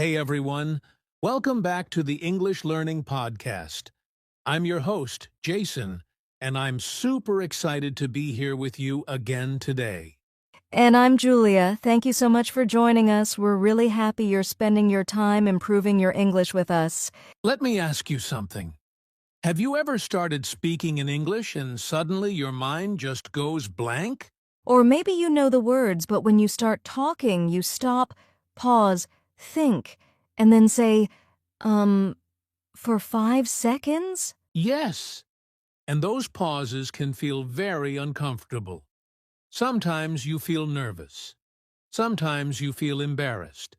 Hey everyone, welcome back to the English Learning Podcast. I'm your host, Jason, and I'm super excited to be here with you again today. And I'm Julia. Thank you so much for joining us. We're really happy you're spending your time improving your English with us. Let me ask you something. Have you ever started speaking in English and suddenly your mind just goes blank? Or maybe you know the words, but when you start talking, you stop, pause, think, and then say, for 5 seconds? Yes, and those pauses can feel very uncomfortable. Sometimes you feel nervous. Sometimes you feel embarrassed.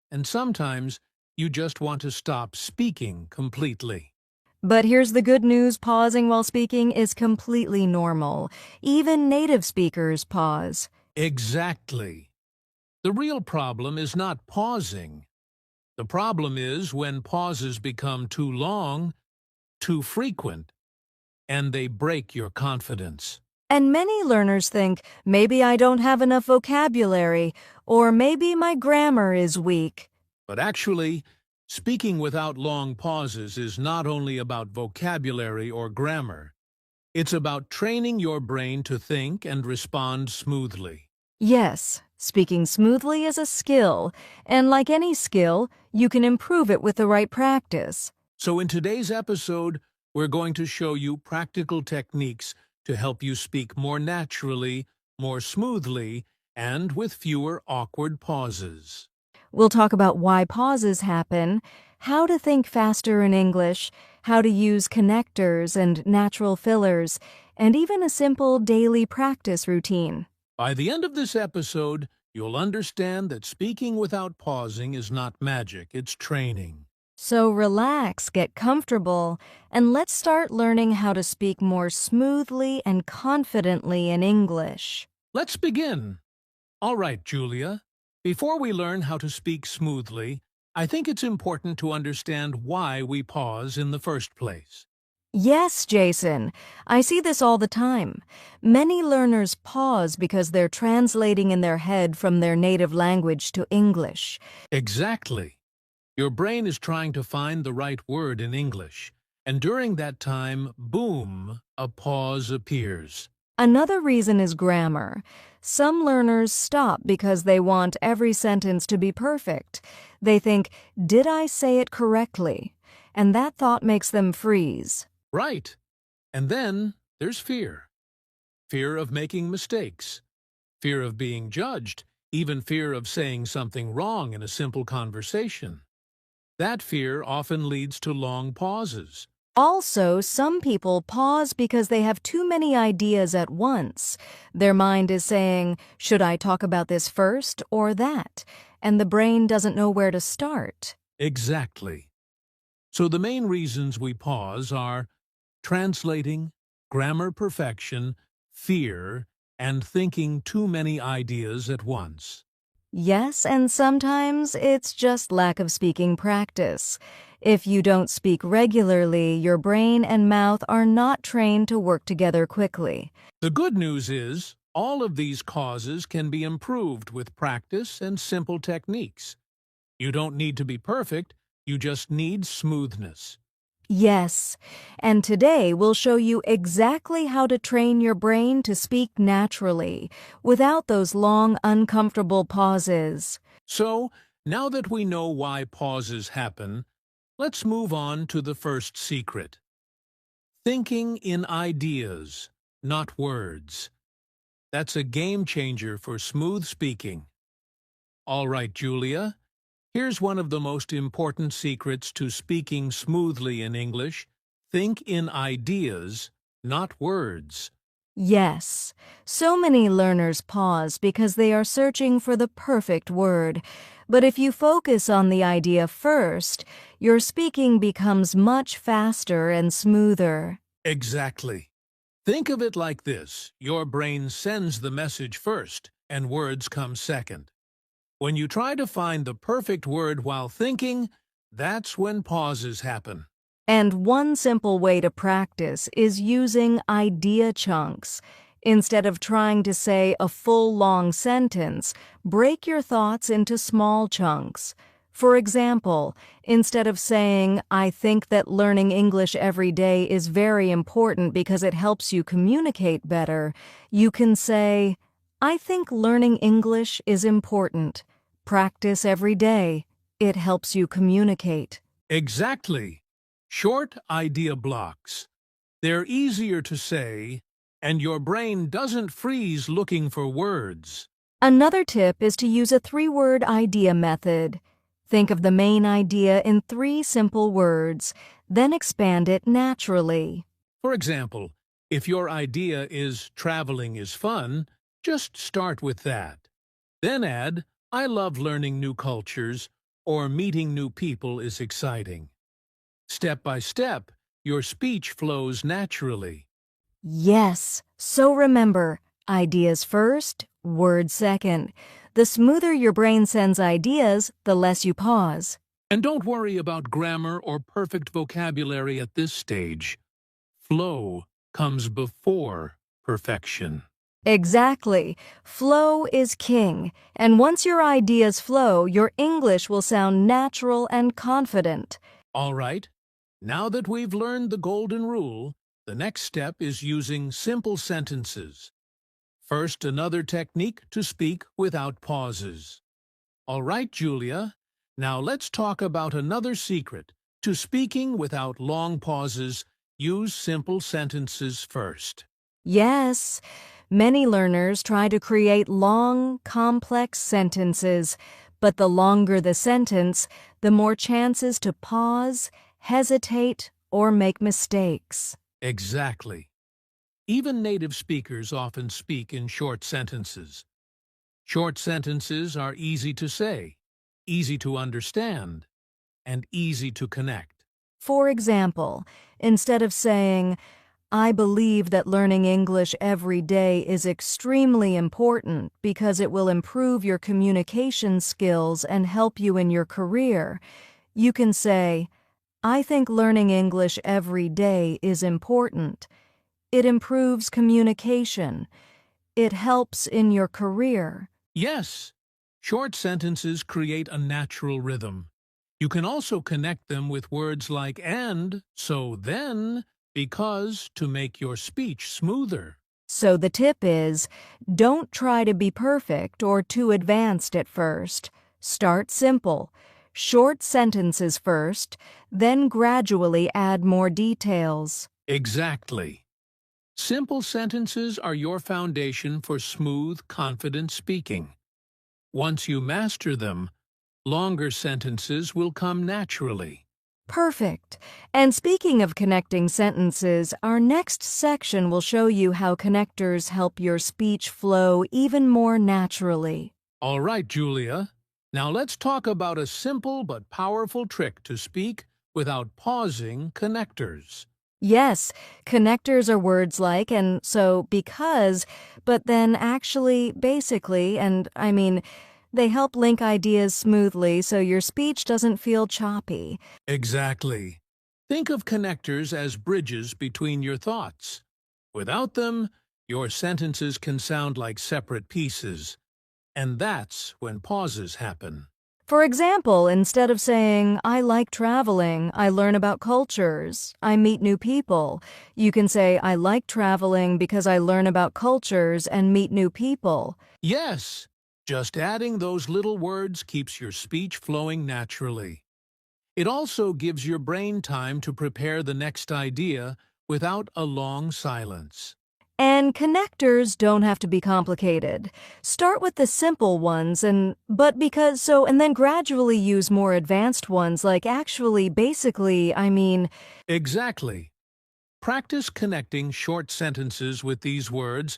And sometimes you just want to stop speaking completely. But here's the good news, pausing while speaking is completely normal. Even native speakers pause. Exactly. The real problem is not pausing. The problem is when pauses become too long, too frequent, and they break your confidence. And many learners think, maybe I don't have enough vocabulary, or maybe my grammar is weak. But actually, speaking without long pauses is not only about vocabulary or grammar. It's about training your brain to think and respond smoothly. Yes, speaking smoothly is a skill, and like any skill, you can improve it with the right practice. So in today's episode, we're going to show you practical techniques to help you speak more naturally, more smoothly, and with fewer awkward pauses. We'll talk about why pauses happen, how to think faster in English, how to use connectors and natural fillers, and even a simple daily practice routine. By the end of this episode, you'll understand that speaking without pausing is not magic, it's training. So relax, get comfortable, and let's start learning how to speak more smoothly and confidently in English. Let's begin. All right, Julia. Before we learn how to speak smoothly, I think it's important to understand why we pause in the first place. Yes, Jason. I see this all the time. Many learners pause because they're translating in their head from their native language to English. Exactly. Your brain is trying to find the right word in English, and during that time, boom, a pause appears. Another reason is grammar. Some learners stop because they want every sentence to be perfect. They think, did I say it correctly? And that thought makes them freeze. Right. And then there's fear. Fear of making mistakes. Fear of being judged. Even fear of saying something wrong in a simple conversation. That fear often leads to long pauses. Also, some people pause because they have too many ideas at once. Their mind is saying, should I talk about this first or that? And the brain doesn't know where to start. Exactly. So the main reasons we pause are translating, grammar perfection, fear, and thinking too many ideas at once. Yes, and sometimes it's just lack of speaking practice. If you don't speak regularly, your brain and mouth are not trained to work together quickly. The good news is, all of these causes can be improved with practice and simple techniques. You don't need to be perfect, you just need smoothness. Yes, and today we'll show you exactly how to train your brain to speak naturally, without those long, uncomfortable pauses. So, now that we know why pauses happen, let's move on to the first secret. Thinking in ideas, not words. That's a game changer for smooth speaking. All right, Julia, here's one of the most important secrets to speaking smoothly in English. Think in ideas, not words. Yes, so many learners pause because they are searching for the perfect word. But if you focus on the idea first, your speaking becomes much faster and smoother. Exactly. Think of it like this. Your brain sends the message first, and words come second. When you try to find the perfect word while thinking, that's when pauses happen. And one simple way to practice is using idea chunks. Instead of trying to say a full long sentence, break your thoughts into small chunks. For example, instead of saying, I think that learning English every day is very important because it helps you communicate better, you can say, I think learning English is important. Practice every day. It helps you communicate. Exactly. Short idea blocks. They're easier to say, and your brain doesn't freeze looking for words. Another tip is to use a 3-word idea method. Think of the main idea in 3 simple words, then expand it naturally. For example, if your idea is traveling is fun, just start with that. Then add, I love learning new cultures, or meeting new people is exciting. Step by step, your speech flows naturally. Yes, so remember, ideas first, words second. The smoother your brain sends ideas, the less you pause. And don't worry about grammar or perfect vocabulary at this stage. Flow comes before perfection. Exactly. Flow is king, and once your ideas flow, your English will sound natural and confident. All right, now that we've learned the golden rule, the next step is using simple sentences. First, another technique to speak without pauses. All right, Julia, now let's talk about another secret. To speaking without long pauses, use simple sentences first. Yes, many learners try to create long, complex sentences, but the longer the sentence, the more chances to pause, hesitate, or make mistakes. Exactly. Even native speakers often speak in short sentences. Short sentences are easy to say, easy to understand, and easy to connect. For example, instead of saying, I believe that learning English every day is extremely important because it will improve your communication skills and help you in your career, you can say, I think learning English every day is important. It improves communication. It helps in your career. Yes, short sentences create a natural rhythm. You can also connect them with words like and, so, then, because to make your speech smoother. So the tip is, don't try to be perfect or too advanced at first. Start simple. Short sentences first, then gradually add more details. Exactly. Simple sentences are your foundation for smooth, confident speaking. Once you master them, longer sentences will come naturally. Perfect. And speaking of connecting sentences, our next section will show you how connectors help your speech flow even more naturally. All right, Julia. Now let's talk about a simple but powerful trick to speak without pausing: connectors. Yes, connectors are words like and so because, but then actually, basically, and I mean, they help link ideas smoothly so your speech doesn't feel choppy. Exactly. Think of connectors as bridges between your thoughts. Without them, your sentences can sound like separate pieces, and that's when pauses happen. For example, instead of saying, I like traveling, I learn about cultures, I meet new people, you can say, I like traveling because I learn about cultures and meet new people. Yes, just adding those little words keeps your speech flowing naturally. It also gives your brain time to prepare the next idea without a long silence. And connectors don't have to be complicated. Start with the simple ones and then gradually use more advanced ones like actually, basically, I mean. Exactly. Practice connecting short sentences with these words,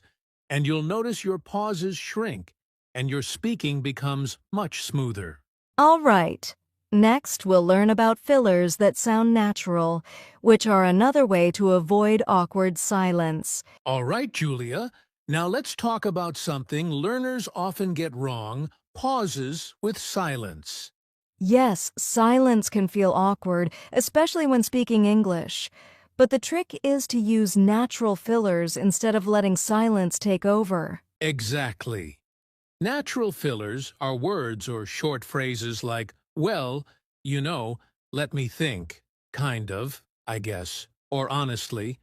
and you'll notice your pauses shrink and your speaking becomes much smoother. All right. Next, we'll learn about fillers that sound natural, which are another way to avoid awkward silence. All right, Julia. Now let's talk about something learners often get wrong: pauses with silence. Yes, silence can feel awkward, especially when speaking English. But the trick is to use natural fillers instead of letting silence take over. Exactly. Natural fillers are words or short phrases like Well, you know, let me think. Kind of, I guess. Or honestly,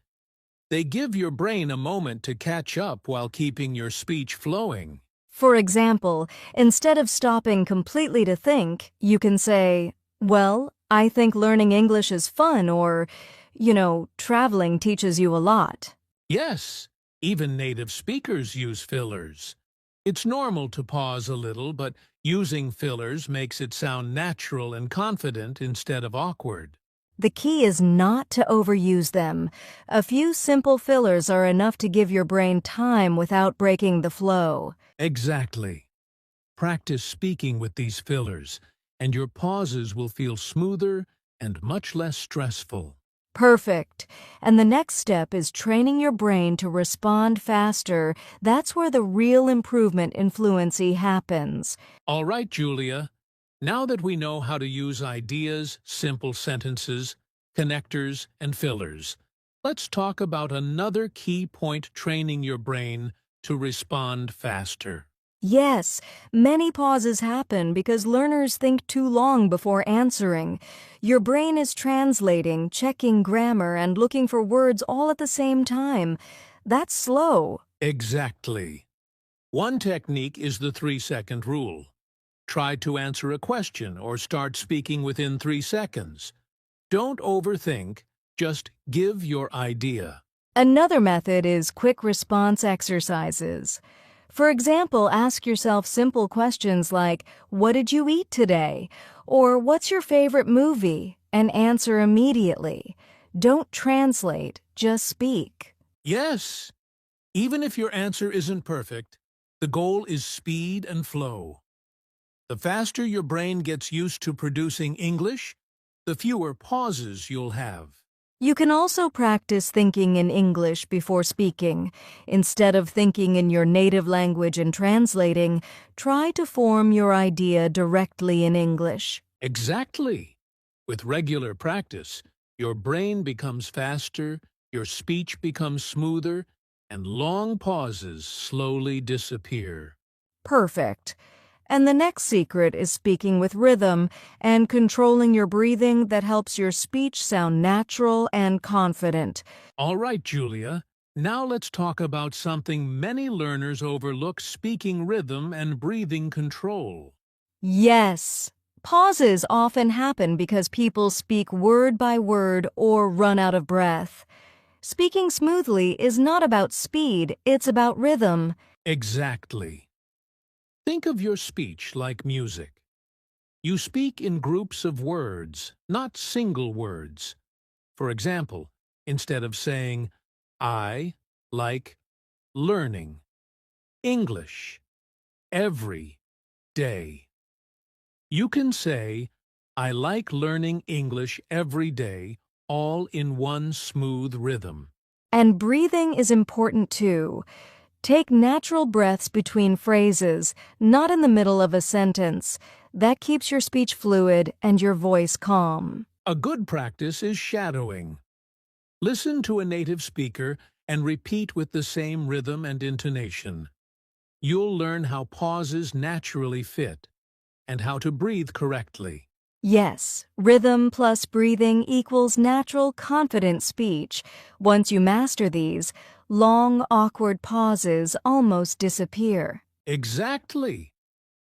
they give your brain a moment to catch up while keeping your speech flowing. For example, instead of stopping completely to think, you can say, well, I think learning English is fun, or, traveling teaches you a lot. Yes, even native speakers use fillers. It's normal to pause a little, but using fillers makes it sound natural and confident instead of awkward. The key is not to overuse them. A few simple fillers are enough to give your brain time without breaking the flow. Exactly. Practice speaking with these fillers, and your pauses will feel smoother and much less stressful. Perfect. And the next step is training your brain to respond faster. That's where the real improvement in fluency happens. All right, Julia. Now that we know how to use ideas, simple sentences, connectors, and fillers, let's talk about another key point training your brain to respond faster. Yes, many pauses happen because learners think too long before answering. Your brain is translating, checking grammar, and looking for words all at the same time. That's slow. Exactly. One technique is the 3-second rule. Try to answer a question or start speaking within 3 seconds. Don't overthink, just give your idea. Another method is quick response exercises. For example, ask yourself simple questions like, what did you eat today? Or what's your favorite movie? And answer immediately. Don't translate, just speak. Yes, even if your answer isn't perfect, the goal is speed and flow. The faster your brain gets used to producing English, the fewer pauses you'll have. You can also practice thinking in English before speaking. Instead of thinking in your native language and translating, try to form your idea directly in English. Exactly. With regular practice, your brain becomes faster, your speech becomes smoother, and long pauses slowly disappear. Perfect. And the next secret is speaking with rhythm and controlling your breathing that helps your speech sound natural and confident. All right, Julia. Now let's talk about something many learners overlook: speaking rhythm and breathing control. Yes. Pauses often happen because people speak word by word or run out of breath. Speaking smoothly is not about speed, it's about rhythm. Exactly. Think of your speech like music. You speak in groups of words, not single words. For example, instead of saying, I like learning English every day, you can say, I like learning English every day, all in one smooth rhythm. And breathing is important too. Take natural breaths between phrases, not in the middle of a sentence. That keeps your speech fluid and your voice calm. A good practice is shadowing. Listen to a native speaker and repeat with the same rhythm and intonation. You'll learn how pauses naturally fit and how to breathe correctly. Yes, rhythm plus breathing equals natural, confident speech. Once you master these, long, awkward pauses almost disappear. Exactly.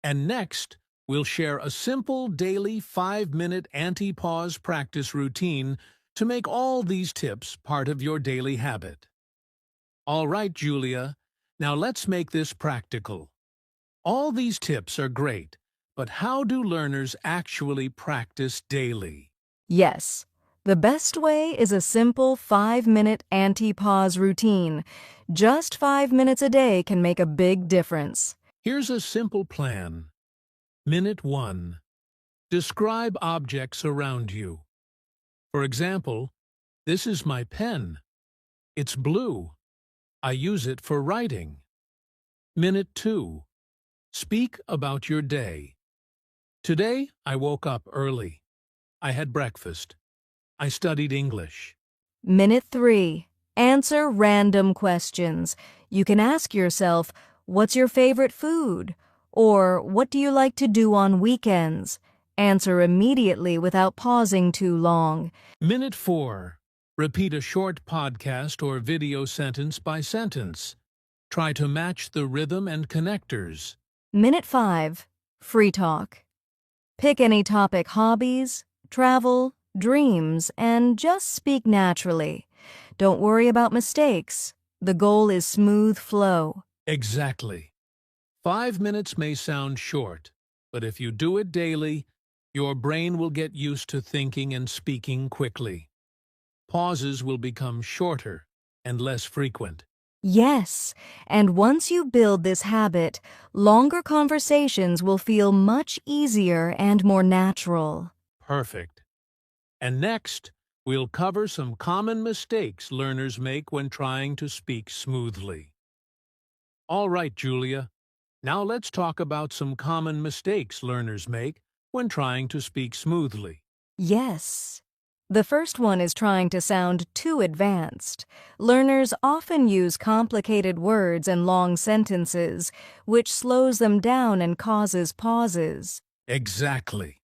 And next, we'll share a simple daily 5-minute anti-pause practice routine to make all these tips part of your daily habit. All right, Julia, now let's make this practical. All these tips are great, but how do learners actually practice daily? Yes, the best way is a simple 5-minute anti-pause routine. Just 5 minutes a day can make a big difference. Here's a simple plan. Minute 1. Describe objects around you. For example, this is my pen. It's blue. I use it for writing. Minute 2. Speak about your day. Today, I woke up early. I had breakfast. I studied English. Minute 3. Answer random questions. You can ask yourself, what's your favorite food? Or what do you like to do on weekends? Answer immediately without pausing too long. Minute 4. Repeat a short podcast or video sentence by sentence. Try to match the rhythm and connectors. Minute 5. Free talk. Pick any topic: hobbies, travel, dreams, and just speak naturally. Don't worry about mistakes. The goal is smooth flow. Exactly. 5 minutes may sound short, but if you do it daily, your brain will get used to thinking and speaking quickly. Pauses will become shorter and less frequent. Yes, and once you build this habit, longer conversations will feel much easier and more natural. Perfect. And next, we'll cover some common mistakes learners make when trying to speak smoothly. All right, Julia. Now let's talk about some common mistakes learners make when trying to speak smoothly. Yes. The first one is trying to sound too advanced. Learners often use complicated words and long sentences, which slows them down and causes pauses. Exactly.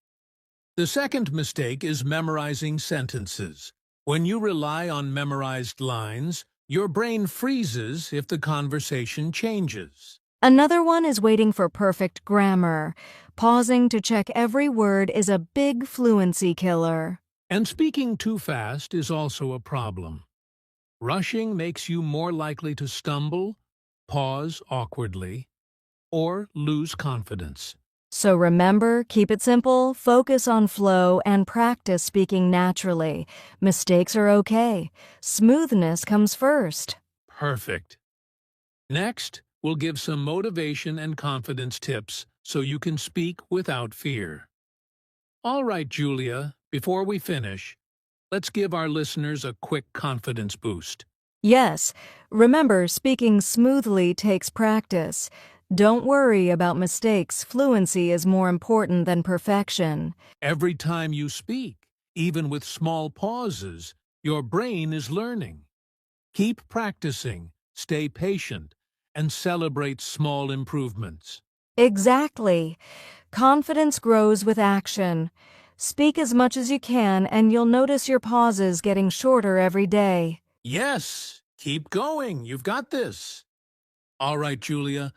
The second mistake is memorizing sentences. When you rely on memorized lines, your brain freezes if the conversation changes. Another one is waiting for perfect grammar. Pausing to check every word is a big fluency killer. And speaking too fast is also a problem. Rushing makes you more likely to stumble, pause awkwardly, or lose confidence. So remember, keep it simple, focus on flow, and practice speaking naturally. Mistakes are okay. Smoothness comes first. Perfect. Next, we'll give some motivation and confidence tips so you can speak without fear. All right, Julia, before we finish, let's give our listeners a quick confidence boost. Yes, remember, speaking smoothly takes practice. Don't worry about mistakes. Fluency is more important than perfection. Every time you speak, even with small pauses, your brain is learning. Keep practicing, stay patient, and celebrate small improvements. Exactly. Confidence grows with action. Speak as much as you can, and you'll notice your pauses getting shorter every day. Yes, keep going. You've got this. All right, Julia,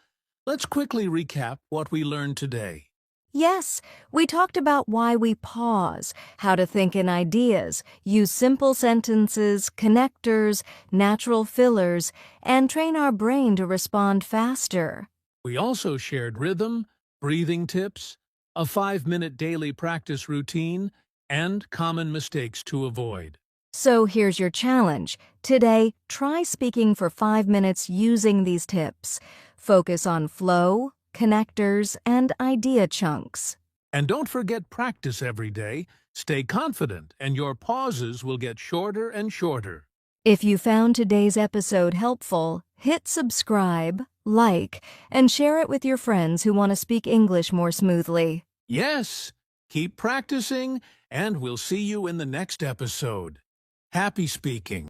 let's quickly recap what we learned today. Yes, we talked about why we pause, how to think in ideas, use simple sentences, connectors, natural fillers, and train our brain to respond faster. We also shared rhythm, breathing tips, a 5-minute daily practice routine, and common mistakes to avoid. So here's your challenge. Today, try speaking for 5 minutes using these tips. Focus on flow, connectors, and idea chunks. And don't forget practice every day. Stay confident, and your pauses will get shorter and shorter. If you found today's episode helpful, hit subscribe, like, and share it with your friends who want to speak English more smoothly. Yes, keep practicing, and we'll see you in the next episode. Happy speaking.